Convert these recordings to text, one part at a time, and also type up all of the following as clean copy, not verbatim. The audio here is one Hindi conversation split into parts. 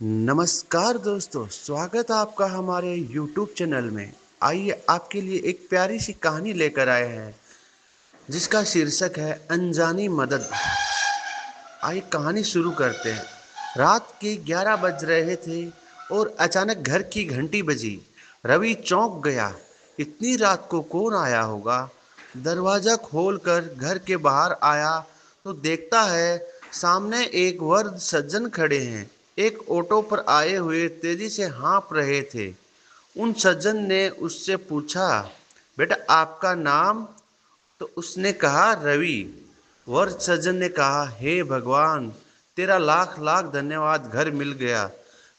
नमस्कार दोस्तों, स्वागत है आपका हमारे YouTube चैनल में। आइए आपके लिए एक प्यारी सी कहानी लेकर आए हैं जिसका शीर्षक है अनजानी मदद। आइए कहानी शुरू करते हैं। रात के 11 बज रहे थे और अचानक घर की घंटी बजी। रवि चौंक गया। इतनी रात को कौन आया होगा? दरवाजा खोलकर घर के बाहर आया तो देखता है सामने एक वृद्ध सज्जन खड़े हैं। एक ऑटो पर आए हुए तेजी से हाँफ रहे थे। उन सज्जन ने उससे पूछा, बेटा आपका नाम? तो उसने कहा, रवि। वर सज्जन ने कहा, हे भगवान, तेरा लाख लाख धन्यवाद, घर मिल गया।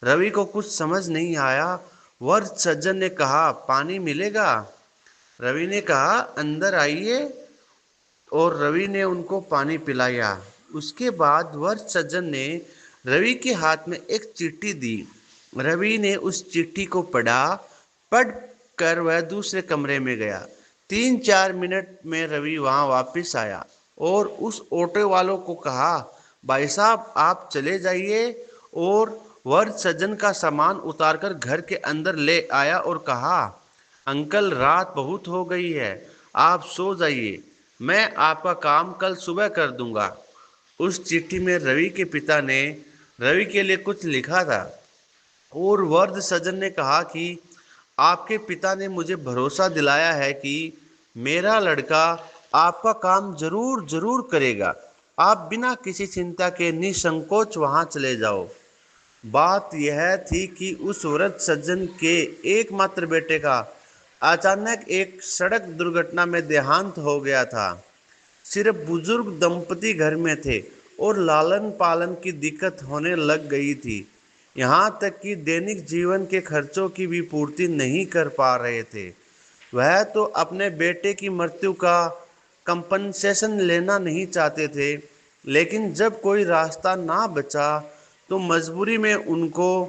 रवि को कुछ समझ नहीं आया। वर सज्जन ने कहा, पानी मिलेगा? रवि ने कहा, अंदर आइए। और रवि ने उनको पानी पिलाया। उसके बाद वर सज्जन ने रवि के हाथ में एक चिट्ठी दी। रवि ने उस चिट्ठी को पढ़ा। पढ़ कर वह दूसरे कमरे में गया। 3-4 मिनट में रवि वहां वापस आया और उस ऑटो वालों को कहा, भाई साहब आप चले जाइए। और वर सज्जन का सामान उतारकर घर के अंदर ले आया और कहा, अंकल रात बहुत हो गई है, आप सो जाइए, मैं आपका काम कल सुबह कर दूंगा। उस चिट्ठी में रवि के पिता ने रवि के लिए कुछ लिखा था और वृद्ध सज्जन ने कहा कि आपके पिता ने मुझे भरोसा दिलाया है कि मेरा लड़का आपका काम जरूर जरूर करेगा। आप बिना किसी चिंता के निसंकोच वहां चले जाओ। बात यह थी कि उस वृद्ध सज्जन के एकमात्र बेटे का अचानक एक सड़क दुर्घटना में देहांत हो गया था। सिर्फ बुजुर्ग दंपति घर में थे और लालन पालन की दिक्कत होने लग गई थी। यहाँ तक कि दैनिक जीवन के खर्चों की भी पूर्ति नहीं कर पा रहे थे। वह तो अपने बेटे की मृत्यु का कंपनसेशन लेना नहीं चाहते थे, लेकिन जब कोई रास्ता ना बचा तो मजबूरी में उनको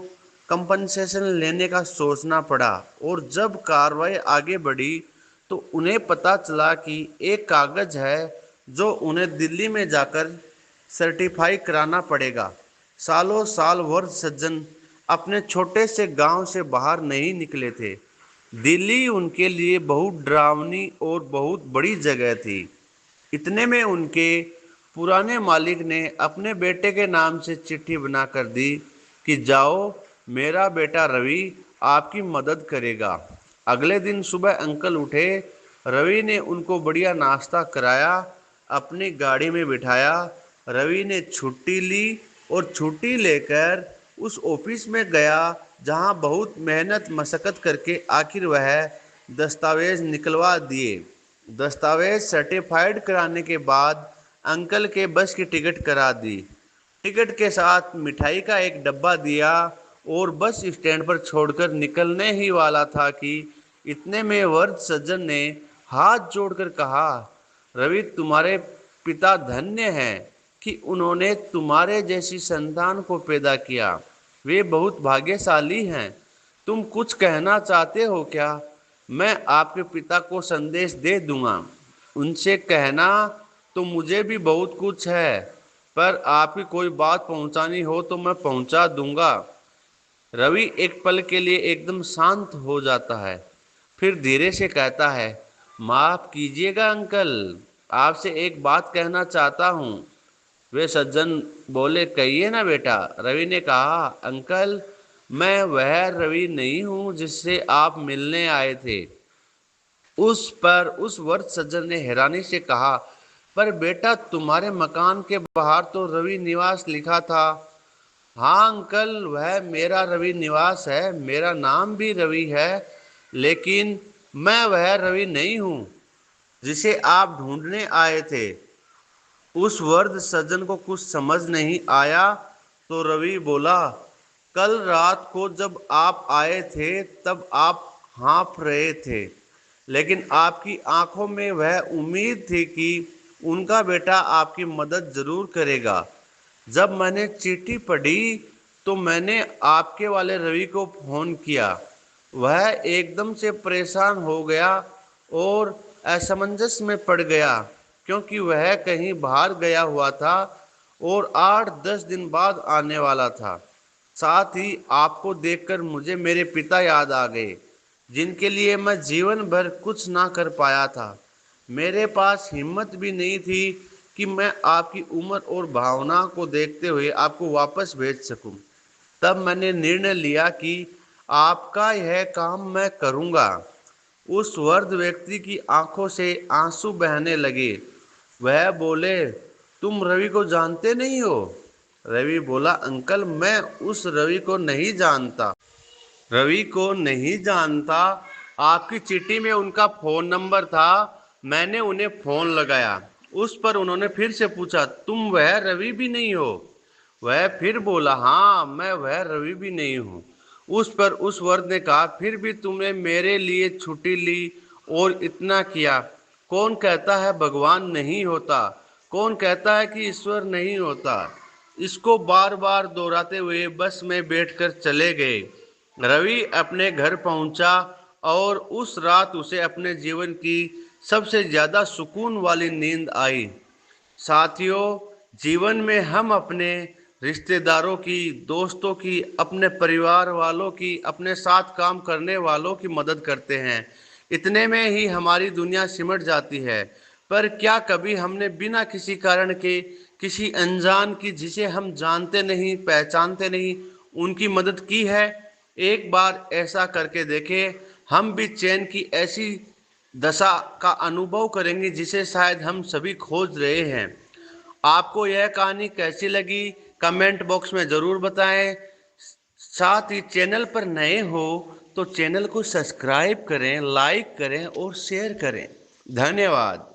कंपनसेशन लेने का सोचना पड़ा। और जब कार्रवाई आगे बढ़ी तो उन्हें पता चला कि एक कागज है जो उन्हें दिल्ली में जाकर सर्टिफाई कराना पड़ेगा। सालों साल वर्ष सज्जन अपने छोटे से गांव से बाहर नहीं निकले थे। दिल्ली उनके लिए बहुत डरावनी और बहुत बड़ी जगह थी। इतने में उनके पुराने मालिक ने अपने बेटे के नाम से चिट्ठी बना कर दी कि जाओ, मेरा बेटा रवि आपकी मदद करेगा। अगले दिन सुबह अंकल उठे। रवि ने उनको बढ़िया नाश्ता कराया, अपनी गाड़ी में बिठाया। रवि ने छुट्टी ली और छुट्टी लेकर उस ऑफिस में गया जहां बहुत मेहनत मशक्कत करके आखिर वह दस्तावेज निकलवा दिए। दस्तावेज सर्टिफाइड कराने के बाद अंकल के बस की टिकट करा दी। टिकट के साथ मिठाई का एक डब्बा दिया और बस स्टैंड पर छोड़कर निकलने ही वाला था कि इतने में वृद्ध सज्जन ने हाथ जोड़कर कहा, रवि तुम्हारे पिता धन्य हैं कि उन्होंने तुम्हारे जैसी संतान को पैदा किया। वे बहुत भाग्यशाली हैं। तुम कुछ कहना चाहते हो क्या? मैं आपके पिता को संदेश दे दूंगा। उनसे कहना तो मुझे भी बहुत कुछ है, पर आपकी कोई बात पहुंचानी हो तो मैं पहुंचा दूंगा। रवि एक पल के लिए एकदम शांत हो जाता है, फिर धीरे से कहता है, माफ कीजिएगा अंकल, आपसे एक बात कहना चाहता हूँ। वे सज्जन बोले, कहिए ना बेटा। रवि ने कहा, अंकल मैं वह रवि नहीं हूँ जिससे आप मिलने आए थे। उस वर्ष सज्जन ने हैरानी से कहा, पर बेटा तुम्हारे मकान के बाहर तो रवि निवास लिखा था। हाँ अंकल, वह मेरा रवि निवास है, मेरा नाम भी रवि है, लेकिन मैं वह रवि नहीं हूँ जिसे आप ढूंढने आए थे। उस वृद्ध सज्जन को कुछ समझ नहीं आया तो रवि बोला, कल रात को जब आप आए थे तब आप हाँफ रहे थे, लेकिन आपकी आंखों में वह उम्मीद थी कि उनका बेटा आपकी मदद जरूर करेगा। जब मैंने चिट्ठी पढ़ी तो मैंने आपके वाले रवि को फोन किया। वह एकदम से परेशान हो गया और असमंजस में पड़ गया, क्योंकि वह कहीं बाहर गया हुआ था और 8-10 दिन बाद आने वाला था। साथ ही आपको देखकर मुझे मेरे पिता याद आ गए, जिनके लिए मैं जीवन भर कुछ ना कर पाया था। मेरे पास हिम्मत भी नहीं थी कि मैं आपकी उम्र और भावना को देखते हुए आपको वापस भेज सकूं। तब मैंने निर्णय लिया कि आपका यह काम मैं करूंगा। उस वृद्ध व्यक्ति की आंखों से आंसू बहने लगे। वह बोले, तुम रवि को जानते नहीं हो? रवि बोला, अंकल मैं उस रवि को नहीं जानता। रवि को नहीं जानता? आपकी चिट्ठी में उनका फोन नंबर था। मैंने उन्हें फोन लगाया। उस पर उन्होंने फिर से पूछा, तुम वह रवि भी नहीं हो? वह फिर बोला, हाँ मैं वह रवि भी नहीं हूँ। उस पर उस वर्द ने कहा, फिर भी तुमने मेरे लिए छुट्टी ली और इतना किया। कौन कहता है भगवान नहीं होता? कौन कहता है कि ईश्वर नहीं होता? इसको बार बार दोहराते हुए बस में बैठकर चले गए। रवि अपने घर पहुंचा और उस रात उसे अपने जीवन की सबसे ज्यादा सुकून वाली नींद आई। साथियों, जीवन में हम अपने रिश्तेदारों की, दोस्तों की, अपने परिवार वालों की, अपने साथ काम करने वालों की मदद करते हैं। इतने में ही हमारी दुनिया सिमट जाती है। पर क्या कभी हमने बिना किसी कारण के किसी अनजान की, जिसे हम जानते नहीं पहचानते नहीं, उनकी मदद की है? एक बार ऐसा करके देखें, हम भी चैन की ऐसी दशा का अनुभव करेंगे जिसे शायद हम सभी खोज रहे हैं। आपको यह कहानी कैसी लगी कमेंट बॉक्स में ज़रूर बताएं। साथ ही चैनल पर नए हो तो चैनल को सब्सक्राइब करें, लाइक करें और शेयर करें। धन्यवाद।